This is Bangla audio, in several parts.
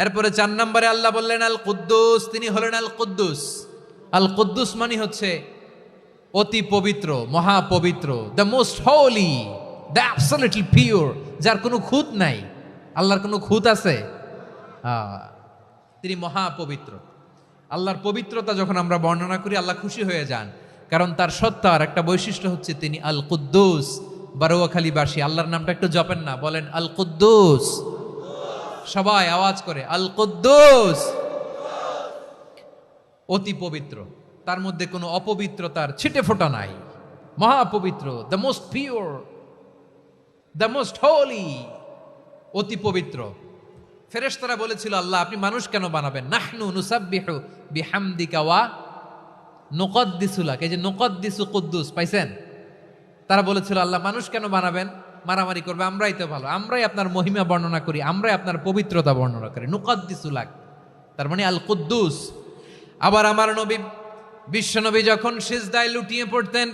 এরপরে 4 নম্বরে আল্লাহ বললেন আল কুদ্দুস, তিনি হলেন আল কুদ্দুস। আল কুদ্দুস মানে হচ্ছে অতি পবিত্র, মহাপবিত্র, the most holy, the absolutely pure, যার কোনো খুঁত নাই। আল্লাহর কোনো খুঁত আছে? তিনি মহাপবিত্র। আল্লাহর পবিত্রতা যখন আমরা বর্ণনা করি আল্লাহ খুশি হয়ে যান, কারণ তার সত্তার একটা বৈশিষ্ট্য হচ্ছে তিনি আল কুদ্দুস। বারোয়াখালীবাসী আল্লাহর নামটা একটু জপেন না, বলেন আল কুদ্দুস, সবাই আওয়াজ করে আল কুদ্দুস। অতি পবিত্র, তার মধ্যে কোনো অপবিত্রতার ছিটে ফোঁটা নাই, মহাপবিত্র, the most pure, the most holy, অতি পবিত্র। ফেরেশতারা বলেছিল আল্লাহ আপনি মানুষ কেন বানাবেন? নাহনু নুসাব্বিহু বিহামদিকা ওয়া নুকদ্দিসু লাক। এই যে নুকদ্দিসু কুদ্দুস পাইছেন? তারা বলেছিল আল্লাহ মানুষ কেন বানাবেন, মারামারি করবে, আমরাই তো ভালো, আমরাই আপনার মহিমা বর্ণনা করি, আমরাই আপনার পবিত্রতা বর্ণনা করি। নুকদ্দিসু লাক তার মানে আল কুদ্দুস। আবার আমার নবী বিশ্বনবী যখন সিজদায় লুটিয়ে পড়তেন,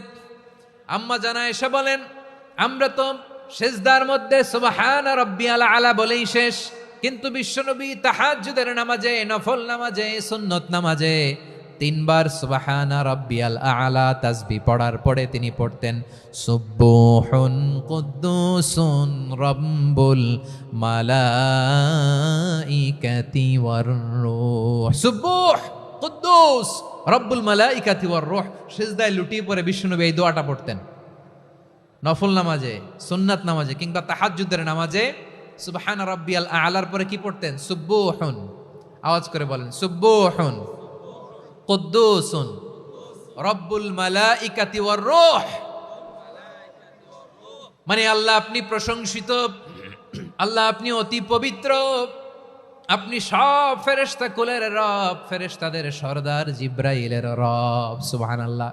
আম্মা জানা এসে বলেন আমরা তো সিজদার মধ্যে সুবহান রাব্বিয়াল আলা বলেই শেষ, কিন্তু বিশ্বনবী তাহাজ্জুদের নামাজে, নফল নামাজে, সুন্নত নামাজে 3 বার সুবহান রাব্বিয়াল আলা তাসবিহ পড়ার পরে তিনি পড়তেন সুবহুন কুদ্দুসুন রাব্বুল মালাইকাতি ওয়ার রূহ। সুবহ কুদ্দুস রব্বুল মালাইকাতি ওয়ার রূহ। সিজদায় লুটিয়ে পড়ে বিশ্বনবী এই দোয়াটা পড়তেন নফল নামাজে, সুন্নাত নামাজে কিংবা তাহাজ্জুদের নামাজে। সুবহান রাব্বিয়াল আলার পরে কি পড়তেন? সুবহুন, আওয়াজ করে বলেন সুবহুন কুদ্দুসুন রব্বুল মালাইকাতি ওয়ার রূহ। মানে আল্লাহ আপনি প্রশংসিত, আল্লাহ আপনি অতি পবিত্র, আপনি সব ফেরেশতা কুলের রব, ফেরেশতাদের সরদার জিব্রাইলের রব। সুবহানাল্লাহ।